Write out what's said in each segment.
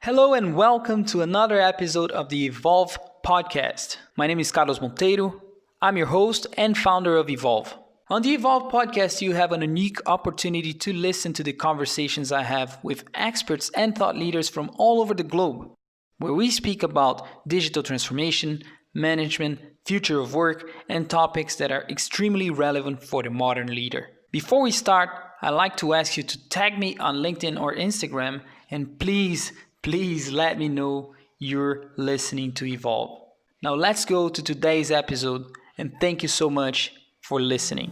Hello and welcome to another episode of the Evolve podcast. My name is Carlos Monteiro. I'm your host and founder of Evolve. On the Evolve podcast, you have an unique opportunity to listen to the conversations I have with experts and thought leaders from all over the globe, where we speak about digital transformation, management, future of work, and topics that are extremely relevant for the modern leader. Before we start, I'd like to ask you to tag me on LinkedIn or Instagram, and please let me know you're listening to Evolve. Now let's go to today's episode, and thank you so much for listening.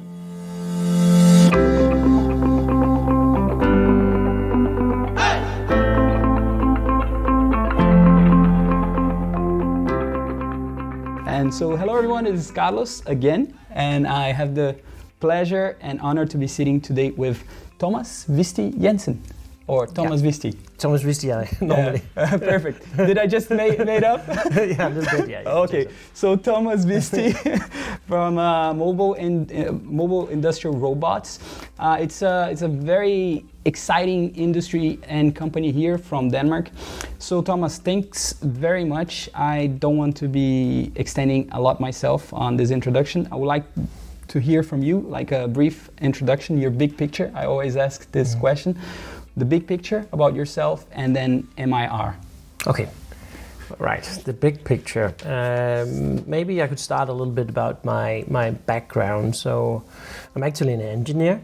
And so, hello everyone, this is Carlos again, and I have the pleasure and honor to be sitting today with Thomas Visti Jensen, or Thomas Visti. Thomas Visti, normally. Perfect. Did I just made up? Yeah, a little bit, yeah. Okay, so Thomas Visti from Mobile Industrial Robots. It's a very exciting industry and company here from Denmark. So Thomas, thanks very much. I don't want to be extending a lot myself on this introduction. I would like to hear from you, like a brief introduction, your big picture. I always ask this question. The big picture about yourself, and then MIR. Okay, right, the big picture. Maybe I could start a little bit about my background. So I'm actually an engineer.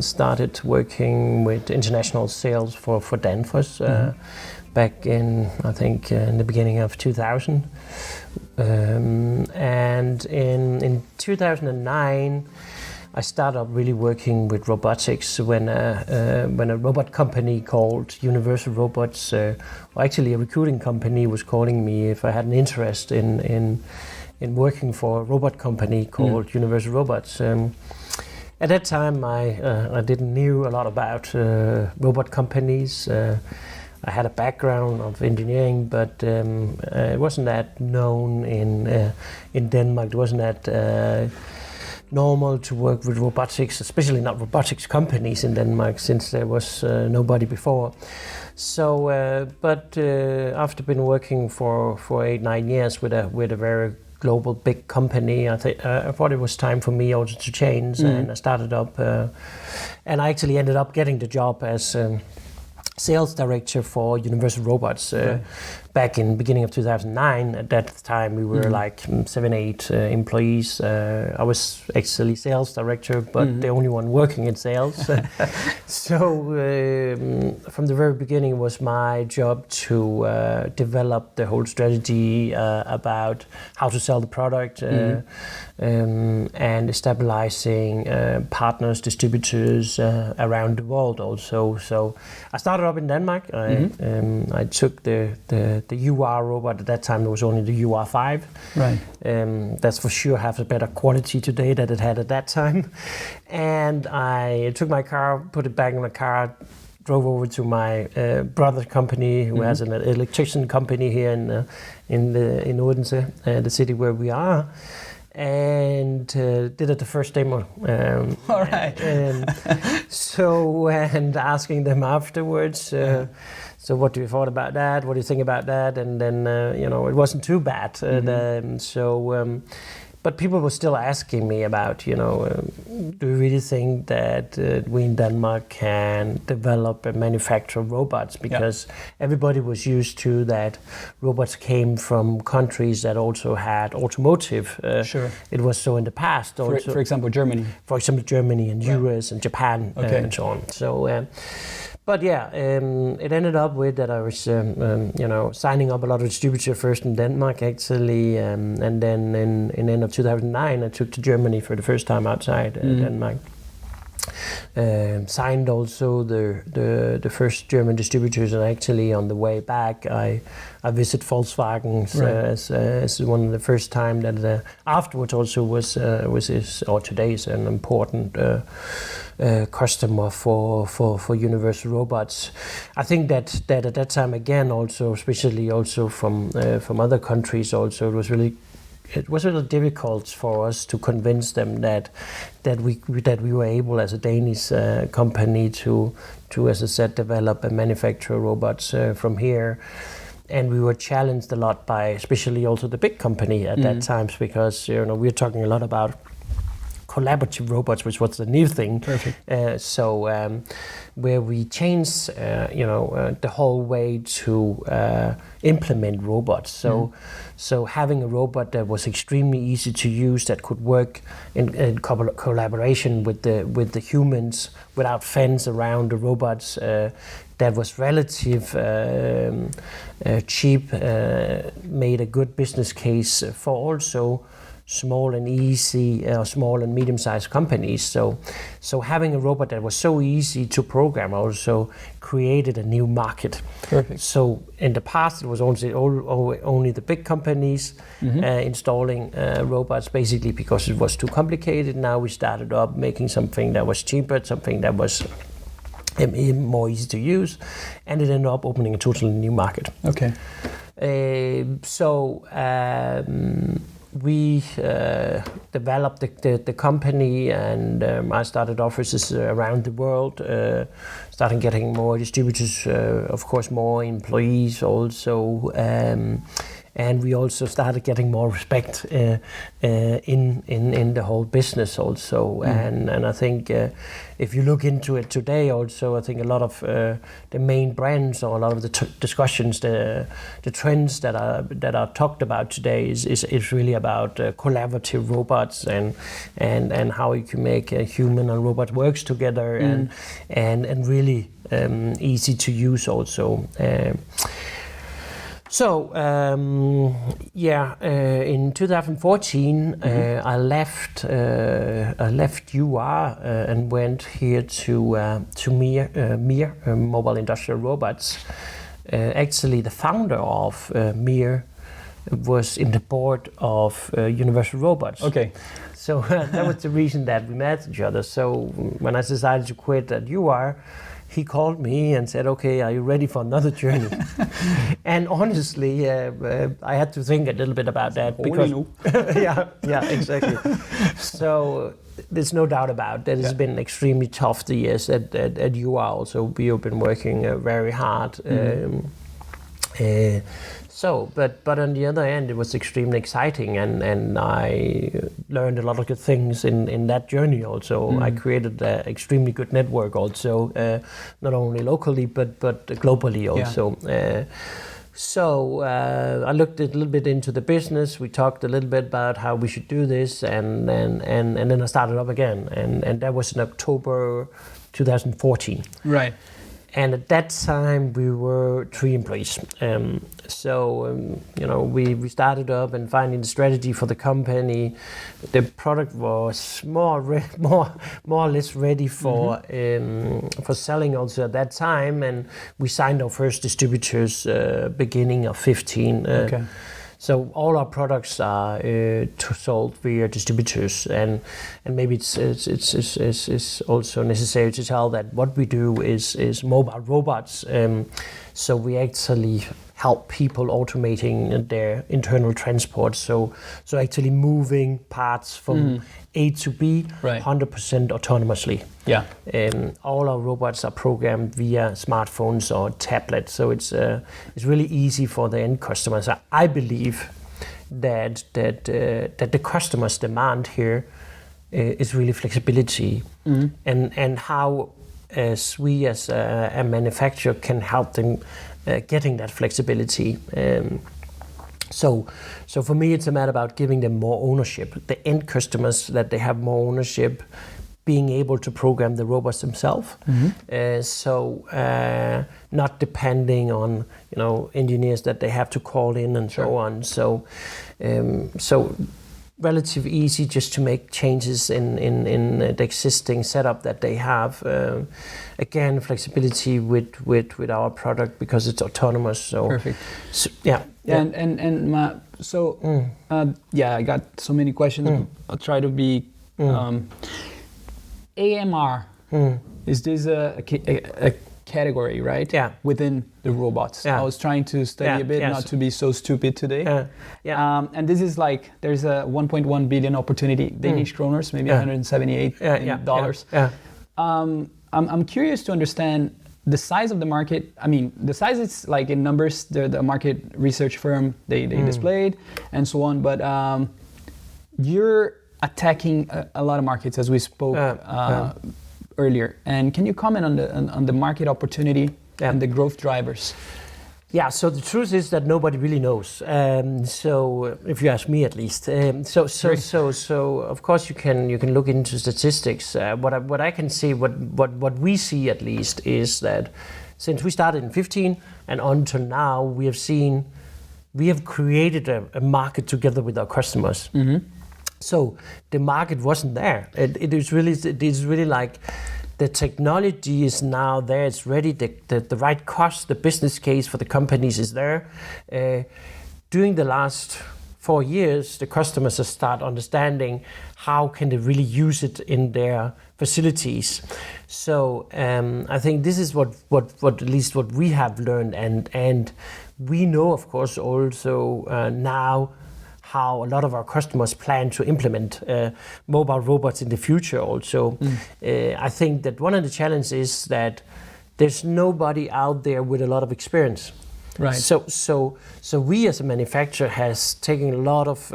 Started working with international sales for Danfoss back in, I think, in the beginning of 2000. And in 2009, I started up really working with robotics when a robot company called Universal Robots, or actually a recruiting company, was calling me if I had an interest in working for a robot company called Universal Robots. At that time, I didn't knew a lot about robot companies. I had a background of engineering, but it wasn't that known in Denmark. It wasn't that normal to work with robotics, especially not robotics companies in Denmark, since there was nobody before. So, but after been working for 8-9 years with a very global big company, I thought it was time for me also to change, and I started up, and I actually ended up getting the job as sales director for Universal Robots back in the beginning of 2009. At that time, we were like 7-8 employees. I was actually sales director, but the only one working in sales. So from the very beginning, it was my job to develop the whole strategy about how to sell the product and stabilizing partners, distributors around the world also. So I started up in Denmark. I took the UR robot. At that time, there was only the UR5. Right. That's for sure has a better quality today than it had at that time. And I took my car, put it back in my car, drove over to my brother's company, who has an electrician company here in Odense, the city where we are. And did it the first demo. All right. And asking them afterwards, so what do you thought about that? What do you think about that? And then, it wasn't too bad. But people were still asking me about, do you really think that we in Denmark can develop and manufacture robots? Because everybody was used to that robots came from countries that also had automotive. Sure. It was so in the past. Also, For example, Germany. For example, Germany and US and Japan and so on. So. But it ended up with that I was, signing up a lot of distributors first in Denmark, actually, and then in end of 2009, I took to Germany for the first time outside Denmark. Signed also the first German distributors, and actually on the way back, I visited Volkswagen as one of the first time that afterwards also was today is an important customer for Universal Robots. I think that at that time again also, especially also from other countries also, it was really it was a little difficult for us to convince them that we were able as a Danish company to, as I said, develop and manufacture robots from here. And we were challenged a lot by, especially also the big company at that times, because we're talking a lot about collaborative robots, which was the new thing. Perfect. Where we changed, the whole way to implement robots. So having a robot that was extremely easy to use, that could work in collaboration with the humans without fence around the robots, that was relative cheap, made a good business case for also small and easy, small and medium-sized companies. So having a robot that was so easy to program also created a new market. Perfect. So in the past, it was only the big companies installing robots, basically because it was too complicated. Now we started up making something that was cheaper, something that was more easy to use, and it ended up opening a totally new market. Okay. We developed the company, and I started offices around the world, started getting more distributors, of course more employees also, and we also started getting more respect in the whole business also. And I think if you look into it today also, I think a lot of the main brands, or a lot of the discussions, the trends that are talked about today is really about collaborative robots and how you can make a human and robot works together, and really easy to use also. In 2014, I left UR and went here to MIR, Mobile Industrial Robots. Actually, the founder of MIR was in the board of Universal Robots. Okay. So that was the reason that we met each other. So when I decided to quit at UR, he called me and said, "Okay, are you ready for another journey?" And honestly, I had to think a little bit about that, because yeah, exactly. So there's no doubt about that. It's been extremely tough the years at UR. Also, we have been working very hard. But on the other hand, it was extremely exciting, and I learned a lot of good things in that journey also. I created an extremely good network also, not only locally but globally also. I looked a little bit into the business. We talked a little bit about how we should do this, and then I started up again, and that was in October 2014. Right. And at that time, we were 3 employees. We started up and finding the strategy for the company. The product was more or less ready for selling also at that time, and we signed our first distributors beginning of 2015. Okay. So all our products are sold via distributors, and maybe it's also necessary to tell that what we do is mobile robots. So we actually help people automating their internal transport. So actually moving parts from A to B, right. 100% autonomously. Yeah. All our robots are programmed via smartphones or tablets, so it's really easy for the end customers. I believe that the customers' demand here is really flexibility, and how we as a manufacturer can help them getting that flexibility. So for me, it's a matter about giving them more ownership. The end customers, that they have more ownership, being able to program the robots themselves. Not depending on engineers that they have to call in and so on. So relatively easy just to make changes in the existing setup that they have. Again, flexibility with our product because it's autonomous. So perfect. So, I got so many questions. I'll try to be AMR. Is this a category, right? Yeah. Within the robots. Yeah. I was trying to study a bit, not to be so stupid today. And this is like, there's a 1.1 billion opportunity, Danish kroners, maybe 178 dollars. I'm curious to understand the size of the market. I mean, the size is like in numbers, the market research firm, they displayed and so on, but you're attacking a lot of markets, as we spoke earlier. And can you comment on the market opportunity and the growth drivers? Yeah, so the truth is that nobody really knows. So if you ask me, at least. So of course you can look into statistics. What I can see, what we see at least, is that since we started in 2015 and until now, we have created a market together with our customers. So the market wasn't there. It is really like, the technology is now there, it's ready, the right cost, the business case for the companies is there. During the last 4 years, the customers have started understanding how can they really use it in their facilities. So I think this is what at least what we have learned, and we know, of course, also now how a lot of our customers plan to implement mobile robots in the future also. I think that one of the challenges is that there's nobody out there with a lot of experience. Right. So we as a manufacturer has taken a lot of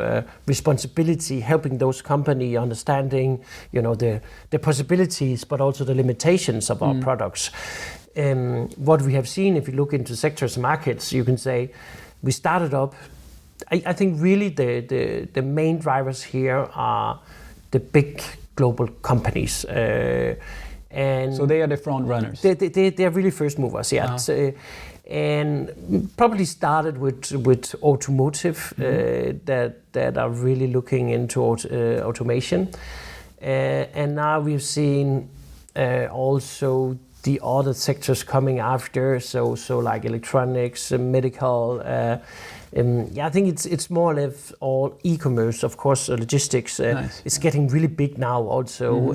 responsibility helping those companies understanding, the possibilities, but also the limitations of our products. What we have seen, if you look into sectors, markets, you can say we started up. I think really the main drivers here are the big global companies. And so they are the front runners. They are really first movers, yeah. So, and probably started with automotive that are really looking into automation. And now we've seen also the other sectors coming after, so like electronics, medical. I think it's more or less all e-commerce, of course. Logistics is getting really big now also.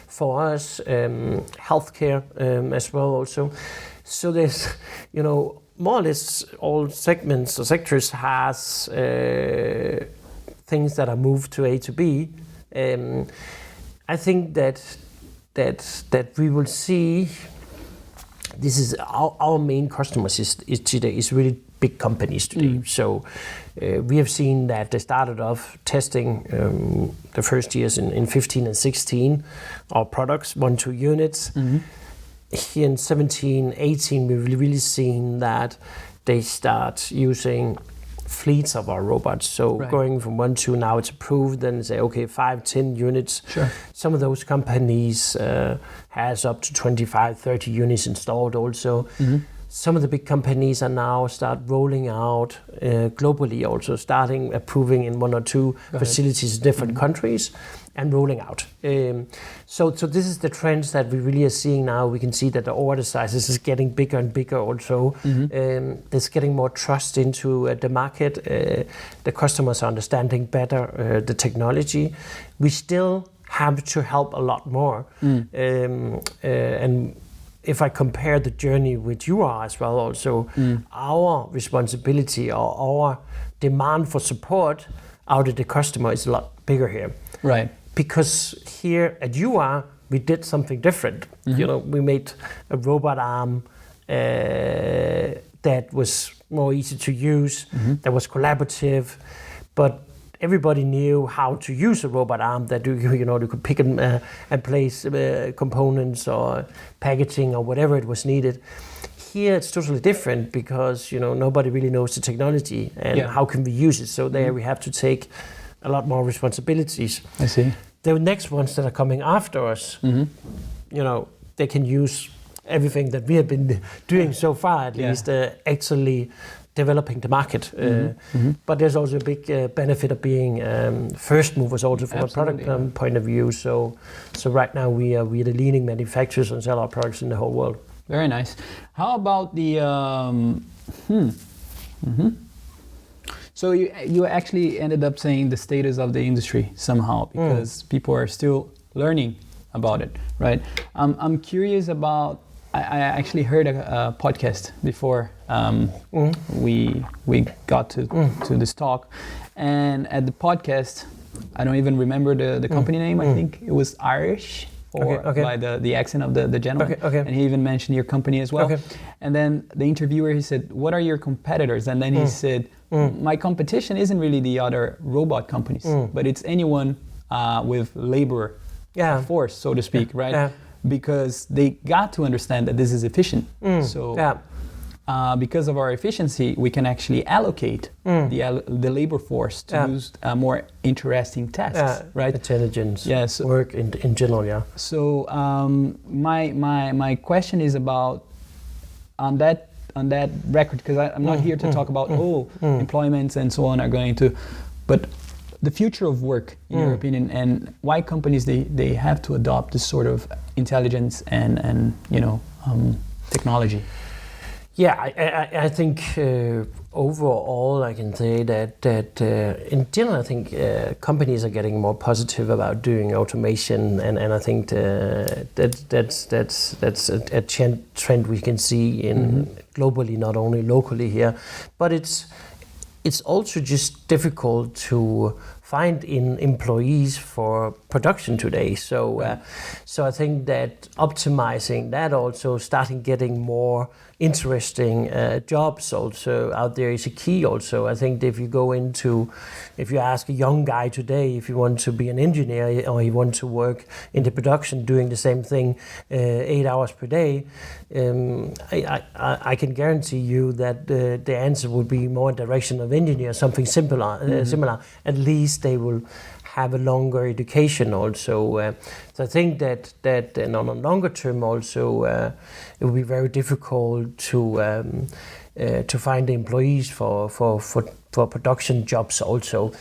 For us, healthcare as well also. So there's, more or less all segments or sectors has things that are moved to A to B. I think that we will see. This is our main customers is today is really big companies today. So we have seen that they started off testing the first years in 15 and 16 our products, 1-2 units. Here in 17, 18, we've really seen that they start using fleets of our robots. So going from 1-2, now it's approved, then say, okay, 5-10 units. Sure. Some of those companies has up to 25-30 units installed also. Some of the big companies are now start rolling out globally also, starting approving in 1 or 2 facilities in different countries and rolling out. So this is the trends that we really are seeing now. We can see that the order sizes is getting bigger and bigger also. There's getting more trust into the market. The customers are understanding better the technology. We still have to help a lot more. And if I compare the journey with you are as well also, our responsibility or our demand for support out of the customer is a lot bigger here. Right. Because here at UR, we did something different. We made a robot arm that was more easy to use, that was collaborative, but everybody knew how to use a robot arm that you could pick and place components or packaging or whatever it was needed. Here it's totally different because nobody really knows the technology and how can we use it. So there we have to take a lot more responsibilities. I see. The next ones that are coming after us, they can use everything that we have been doing so far, at least actually developing the market. But there's also a big benefit of being first movers also from a product point of view. So right now we are the leading manufacturers and sell our products in the whole world. Very nice. How about the So you actually ended up saying the status of the industry somehow because people are still learning about it, right? I'm curious about I actually heard a podcast before we got to this talk, and at the podcast, I don't even remember the company name. I think it was Irish, by the accent of the gentleman. And he even mentioned your company as well. And then the interviewer, he said, "What are your competitors?" And then he said, "My competition isn't really the other robot companies, but it's anyone with labor force, so to speak, right?" Yeah. Because they got to understand that this is efficient. Because of our efficiency, we can actually allocate the labor force to use more interesting tasks, right? Intelligence, yes, work in general, yeah. So my question is about on that record, because I'm not here to talk about employments and so on are going to, but the future of work, in your opinion, and why companies they have to adopt this sort of intelligence and technology. Yeah, I think overall I can say that in general I think companies are getting more positive about doing automation, and I think that's a trend we can see in globally, not only locally here, but it's also just difficult to find in employees for production today. So I think that optimizing that, also starting getting more interesting jobs also out there is a key also. I think if you ask a young guy today if you want to be an engineer or you want to work in the production doing the same thing 8 hours per day, I can guarantee you that the answer would be more in direction of engineer, something similar. At least they will have a longer education also. So I think that on a longer term also it will be very difficult to find the employees for production jobs also.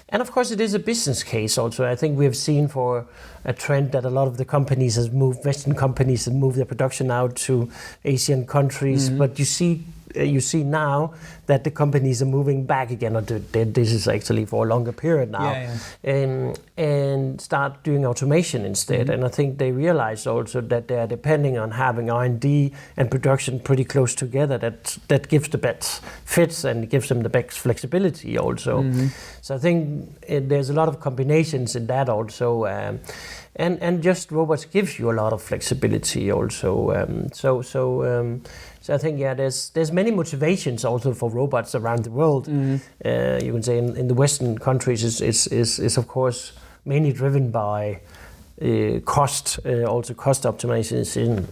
And of course it is a business case also. I think we have seen for a trend that a lot of the companies Western companies have moved their production out to Asian countries, but you see now that the companies are moving back again, or this is actually for a longer period now, and start doing automation instead. And I think they realize also that they are depending on having R&D and production pretty close together. That gives the best fits and gives them the best flexibility also. So I think there's a lot of combinations in that also. And just robots gives you a lot of flexibility also. So I think there's many motivations also for robots around the world. You can say in the Western countries is of course mainly driven by cost, also cost optimization.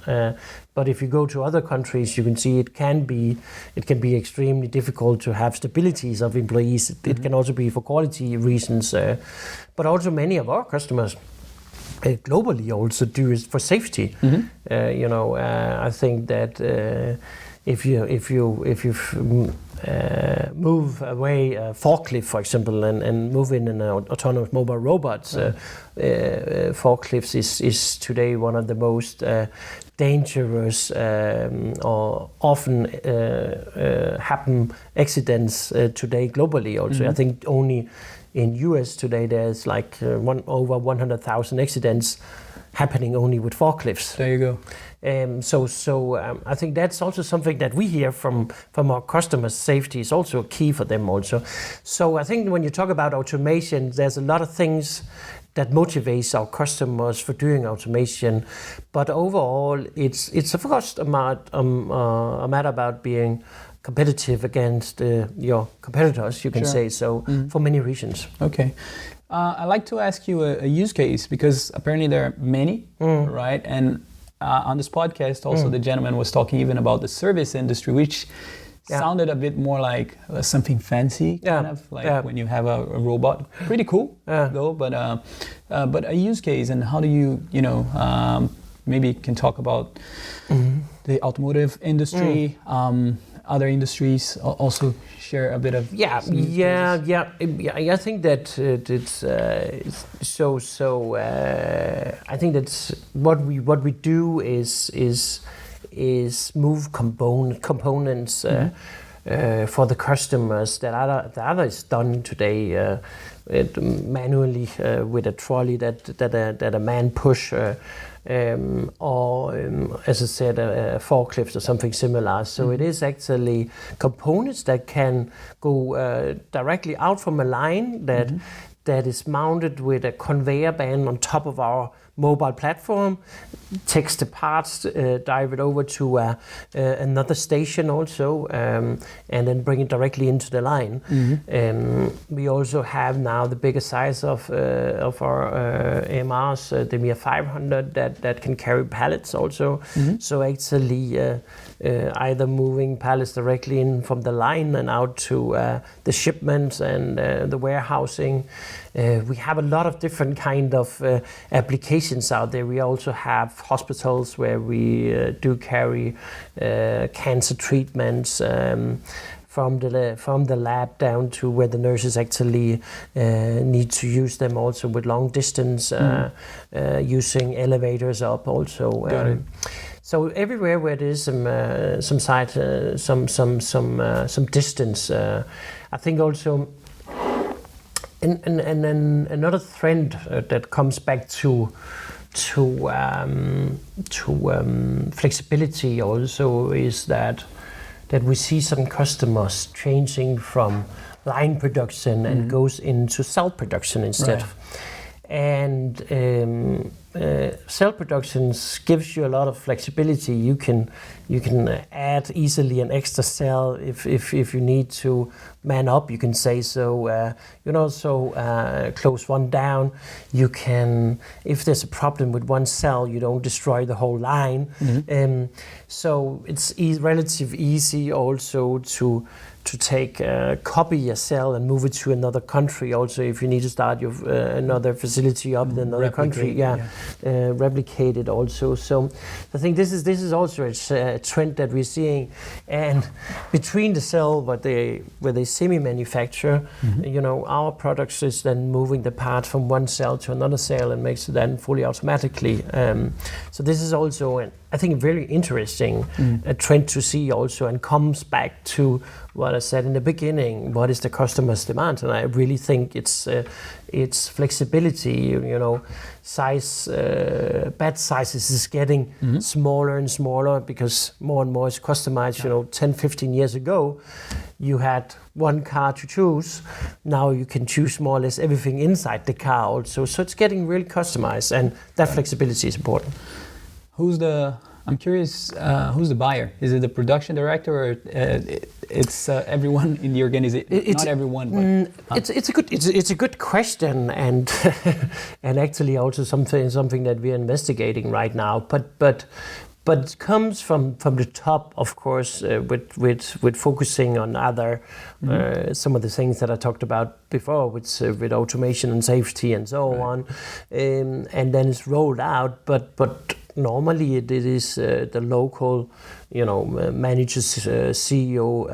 But if you go to other countries, you can see it can be extremely difficult to have stabilities of employees. It can also be for quality reasons, but also many of our customers globally also do is for safety. I think that if you move away a forklift, for example, and move in an autonomous mobile robots, forklifts is today one of the most dangerous or often happen accidents today globally also. I think only in US today there's like over 100,000 accidents happening only with forklifts. There you go. I think that's also something that we hear from our customers. Safety is also a key for them also. So I think when you talk about automation, there's a lot of things that motivates our customers for doing automation, but overall it's of course a matter about being competitive against your competitors, you can say so, for many reasons. Okay. I'd like to ask you a use case, because apparently there are many, right? And on this podcast also the gentleman was talking even about the service industry, which sounded a bit more like something fancy, kind of like when you have a robot. Pretty cool, though, but a use case, and how do you maybe can talk about the automotive industry, other industries also share a bit of I think that it's I think that's what we do is move components for the customers that other is done today manually with a trolley that a man push. Or as I said, a forklift or something similar. So it is actually components that can go directly out from a line that is mounted with a conveyor band on top of our mobile platform, takes the parts, drive it over to another station also, and then bring it directly into the line. We also have now the bigger size of our AMRs, the MIA 500, that can carry pallets also. So actually either moving pallets directly in from the line and out to the shipments and the warehousing. We have a lot of different kind of applications out there. We also have hospitals where we do carry cancer treatments from the lab down to where the nurses actually need to use them also with long distance, using elevators up also. Got it. So everywhere where there is some site, some distance, I think also. And then another trend that comes back to flexibility also is that we see some customers changing from line production and goes into cell production instead. Right. And cell production gives you a lot of flexibility. You can add easily an extra cell if you need to man up. You can say so. You can also close one down. You can, if there's a problem with one cell, you don't destroy the whole line. So it's relatively easy also to take copy a cell and move it to another country. Also, if you need to start your another facility up in another country, replicate it also. So I think this is also a trend that we're seeing. And between the cell where they semi-manufacture, our products is then moving the part from one cell to another cell and makes it then fully automatically. So this is also I think very interesting trend to see also, and comes back to what I said in the beginning. What is the customer's demand? And I really think it's flexibility. Size, batch sizes is getting smaller and smaller because more and more is customized. 10, 15 years ago, you had one car to choose. Now you can choose more or less everything inside the car also. So it's getting really customized, and that flexibility is important. I'm curious, who's the buyer? Is it the production director, or it's everyone in the organization? Not everyone, but it's a good question, and and actually also something that we're investigating right now. But it comes from the top, of course, with focusing on other some of the things that I talked about before, with automation and safety and so on, and then it's rolled out. But normally it is the local, managers, CEO,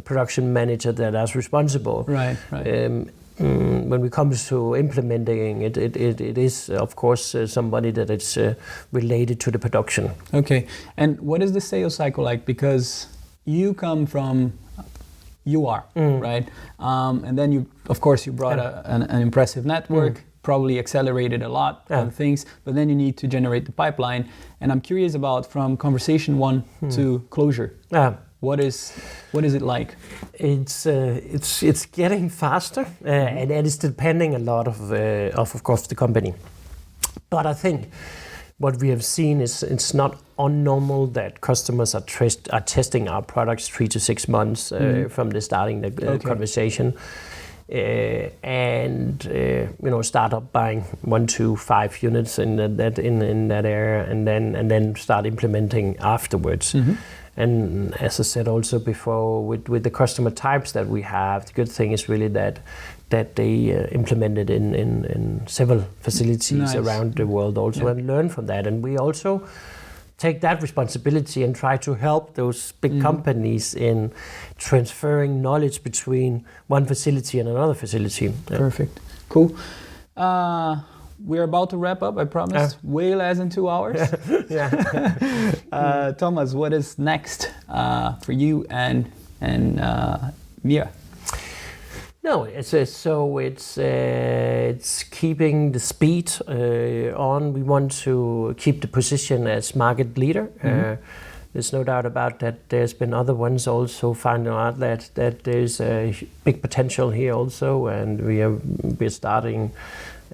production manager that is responsible. Right. When it comes to implementing it is of course somebody that is related to the production. Okay, and what is the sales cycle like? Because you come from UR, right? And then you brought an impressive network. Probably accelerated a lot of things, but then you need to generate the pipeline. And I'm curious about, from conversation one to closure. What is it like? It's getting faster, and it's depending a lot of course the company. But I think what we have seen is it's not unnormal that customers are testing our products 3 to 6 months from the starting the conversation. And start up buying 1 to 5 units in that area, and then start implementing afterwards. And as I said also before, with the customer types that we have, the good thing is really that they implement it in several facilities around the world also, and learn from that. And we also take that responsibility and try to help those big companies in transferring knowledge between one facility and another facility. Perfect. Cool. We're about to wrap up, I promise. Way less than 2 hours. Yeah. Thomas, what is next for you and and Mira? No, it's keeping the speed on. We want to keep the position as market leader. There's no doubt about that. There's been other ones also finding out that there's a big potential here also, and we're starting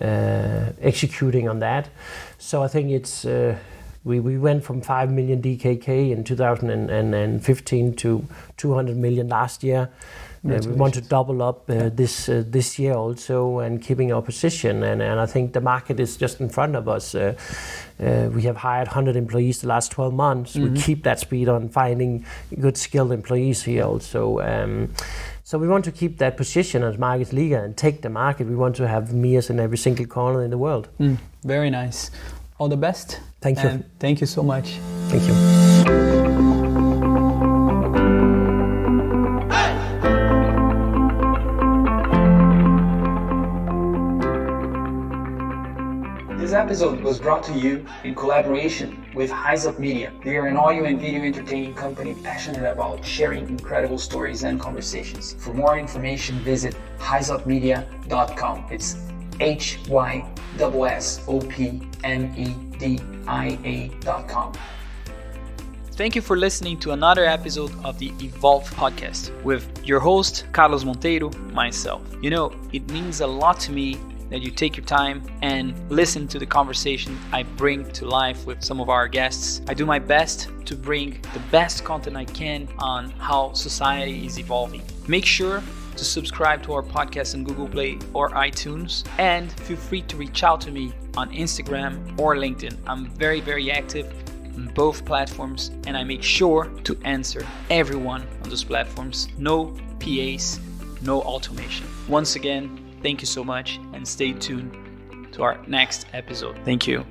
executing on that. So I think it's we went from 5 million DKK in 2015 to 200 million last year. We want to double up this year also, and keeping our position. And I think the market is just in front of us. We have hired 100 employees the last 12 months. We keep that speed on finding good skilled employees here also. So we want to keep that position as market leader and take the market. We want to have Mias in every single corner in the world. Very nice. All the best. Thank you. And thank you so much. Thank you. This episode was brought to you in collaboration with Highs Up Media. They are an audio and video entertaining company passionate about sharing incredible stories and conversations. For more information, visit highsupmedia.com. It's HYSSOPMEDIA.com. Thank you for listening to another episode of the Evolve Podcast with your host, Carlos Monteiro, myself. You know, it means a lot to me that you take your time and listen to the conversation I bring to life with some of our guests. I do my best to bring the best content I can on how society is evolving. Make sure to subscribe to our podcast on Google Play or iTunes, and feel free to reach out to me on Instagram or LinkedIn. I'm very, very active on both platforms, and I make sure to answer everyone on those platforms. No PAs, no automation. Once again, thank you so much, and stay tuned to our next episode. Thank you.